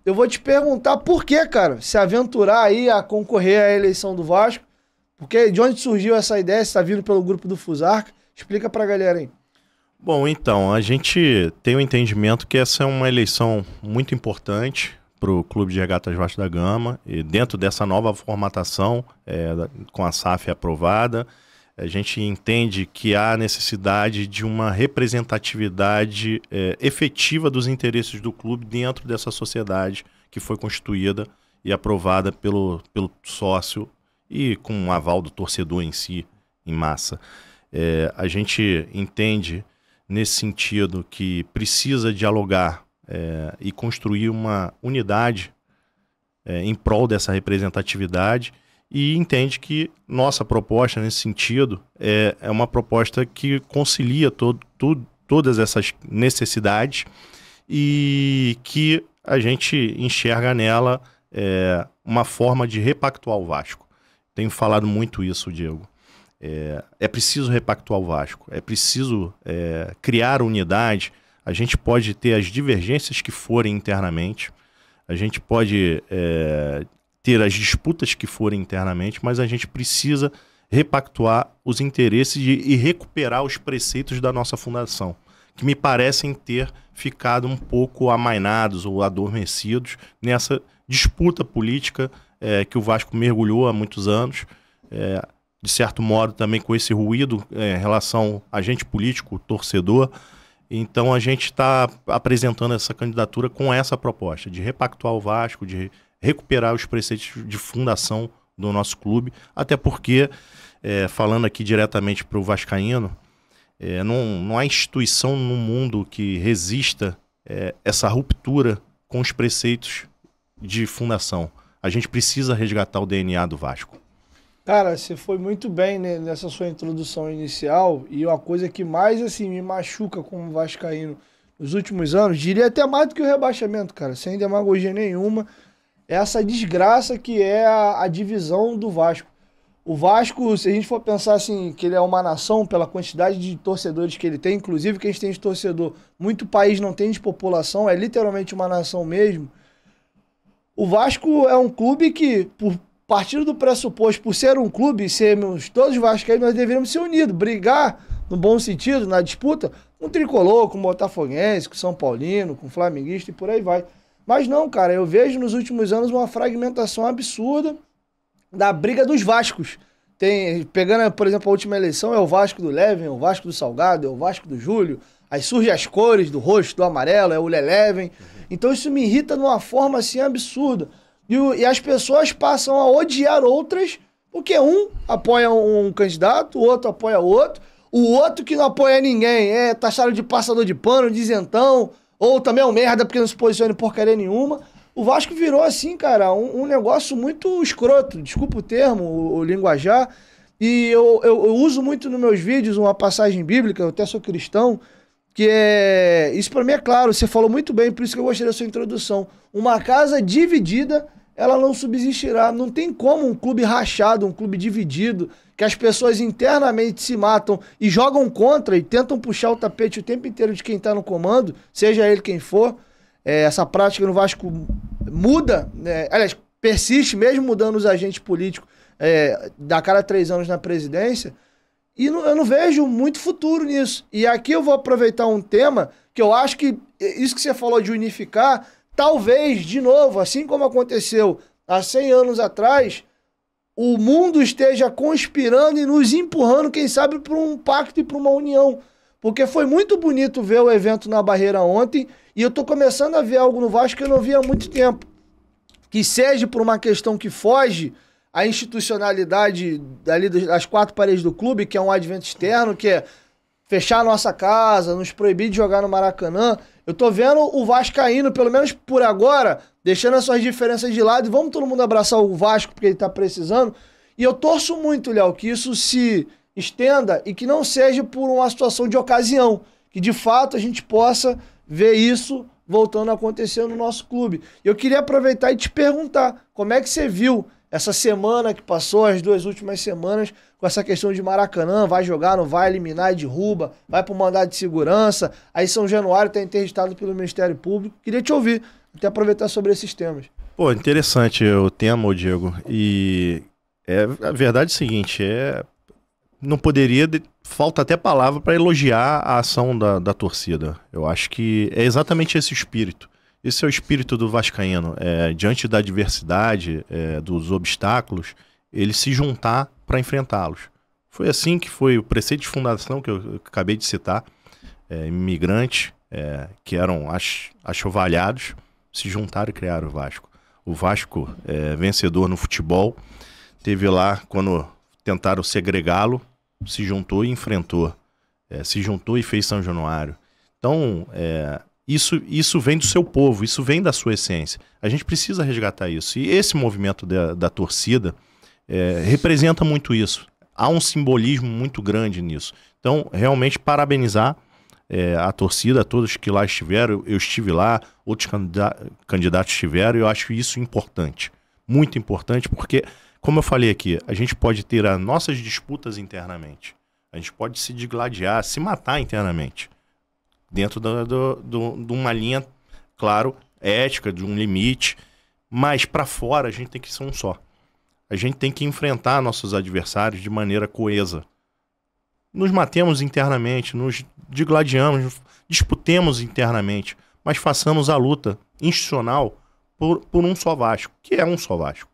eu vou te perguntar por que, cara, se aventurar aí a concorrer à eleição do Vasco. Porque de onde surgiu essa ideia? Você tá vindo pelo grupo do Fusarca? Explica pra galera aí. Bom, então, a gente tem o entendimento que essa é uma eleição muito importante para o Clube de Regatas Vasco da Gama, e dentro dessa nova formatação, com a SAF aprovada, a gente entende que há necessidade de uma representatividade efetiva dos interesses do clube dentro dessa sociedade que foi constituída e aprovada pelo sócio e com um aval do torcedor em si, em massa. A gente entende nesse sentido que precisa dialogar e construir uma unidade em prol dessa representatividade, e entende que nossa proposta nesse sentido é uma proposta que concilia todas essas necessidades e que a gente enxerga nela uma forma de repactuar o Vasco. Tenho falado muito isso, Diego. É preciso repactuar o Vasco, é preciso criar unidade. A gente pode ter as divergências que forem internamente, a gente pode ter as disputas que forem internamente, mas a gente precisa repactuar os interesses e recuperar os preceitos da nossa fundação, que me parecem ter ficado um pouco amainados ou adormecidos nessa disputa política que o Vasco mergulhou há muitos anos, de certo modo também com esse ruído em relação a agente político, torcedor. Então a gente está apresentando essa candidatura com essa proposta de repactuar o Vasco, de recuperar os preceitos de fundação do nosso clube, até porque, falando aqui diretamente para o vascaíno, não há instituição no mundo que resista essa ruptura com os preceitos de fundação. A gente precisa resgatar o DNA do Vasco. Cara, você foi muito bem, né, nessa sua introdução inicial, e uma coisa que mais assim me machuca como vascaíno nos últimos anos, diria até mais do que o rebaixamento, cara, sem demagogia nenhuma, é essa desgraça que é a divisão do Vasco. O Vasco, se a gente for pensar assim, que ele é uma nação pela quantidade de torcedores que ele tem, inclusive que a gente tem de torcedor, muito país não tem de população, é literalmente uma nação mesmo. O Vasco é um clube que, por partir do pressuposto, por ser um clube, sermos todos vascaínos, nós deveríamos ser unidos, brigar, no bom sentido, na disputa, com o Tricolor, com o Botafoguense, com o São Paulino, com o Flamenguista e por aí vai. Mas não, cara, eu vejo nos últimos anos uma fragmentação absurda da briga dos Vascos. Pegando, por exemplo, a última eleição, é o Vasco do Leven, é o Vasco do Salgado, é o Vasco do Júlio, aí surgem as cores do roxo, do amarelo, é o Leleven. Então isso me irrita de uma forma assim absurda. E as pessoas passam a odiar outras, porque um apoia um candidato, o outro apoia outro, o outro que não apoia ninguém é taxado de passador de pano, de isentão, ou também é um merda porque não se posiciona em porcaria nenhuma. O Vasco virou assim, cara, um negócio muito escroto, desculpa o termo, o linguajar, e eu uso muito nos meus vídeos uma passagem bíblica, eu até sou cristão, que isso pra mim é claro, você falou muito bem, por isso que eu gostei da sua introdução. Uma casa dividida, ela não subsistirá. Não tem como um clube rachado, um clube dividido, que as pessoas internamente se matam e jogam contra e tentam puxar o tapete o tempo inteiro de quem tá no comando, seja ele quem for. Essa prática no Vasco muda, aliás, persiste, mesmo mudando os agentes políticos da cada 3 anos na presidência. E eu não vejo muito futuro nisso. E aqui eu vou aproveitar um tema que eu acho que isso que você falou de unificar, talvez, de novo, assim como aconteceu há 100 anos atrás, o mundo esteja conspirando e nos empurrando, quem sabe, para um pacto e para uma união. Porque foi muito bonito ver o evento na Barreira ontem e eu tô começando a ver algo no Vasco que eu não via há muito tempo. Que seja por uma questão que foge a institucionalidade ali das 4 paredes do clube, que é um advento externo, que é fechar a nossa casa, nos proibir de jogar no Maracanã. Eu tô vendo o vascaíno, pelo menos por agora, deixando as suas diferenças de lado e vamos todo mundo abraçar o Vasco porque ele tá precisando. E eu torço muito, Léo, que isso se estenda e que não seja por uma situação de ocasião, que de fato a gente possa ver isso voltando a acontecer no nosso clube. Eu queria aproveitar e te perguntar, como é que você viu essa semana que passou, as 2 últimas semanas, com essa questão de Maracanã, vai jogar, não vai, eliminar, derruba, vai pro mandado de segurança, aí São Januário tá interditado pelo Ministério Público. Queria te ouvir Até aproveitar sobre esses temas. Pô, interessante o tema, ô Diego. E a verdade é o seguinte, não poderia, falta até palavra para elogiar a ação da torcida. Eu acho que é exatamente esse espírito. Esse é o espírito do vascaíno. Diante da adversidade, dos obstáculos, ele se juntar para enfrentá-los. Foi assim que foi o preceito de fundação que eu acabei de citar. Imigrantes que eram achovalhados, se juntaram e criaram o Vasco. O Vasco, vencedor no futebol, teve lá, quando tentaram segregá-lo, se juntou e enfrentou. Se juntou e fez São Januário. Então, isso vem do seu povo, isso vem da sua essência. A gente precisa resgatar isso. E esse movimento da torcida representa muito isso. Há um simbolismo muito grande nisso. Então, realmente, parabenizar a torcida, todos que lá estiveram. Eu estive lá, outros candidatos estiveram, e eu acho isso importante. Muito importante, porque, como eu falei aqui, a gente pode ter as nossas disputas internamente. A gente pode se digladiar, se matar internamente. Dentro de uma linha, claro, ética, de um limite. Mas para fora a gente tem que ser um só. A gente tem que enfrentar nossos adversários de maneira coesa. Nos matemos internamente, nos digladiamos, disputemos internamente, mas façamos a luta institucional por um só Vasco, que é um só Vasco.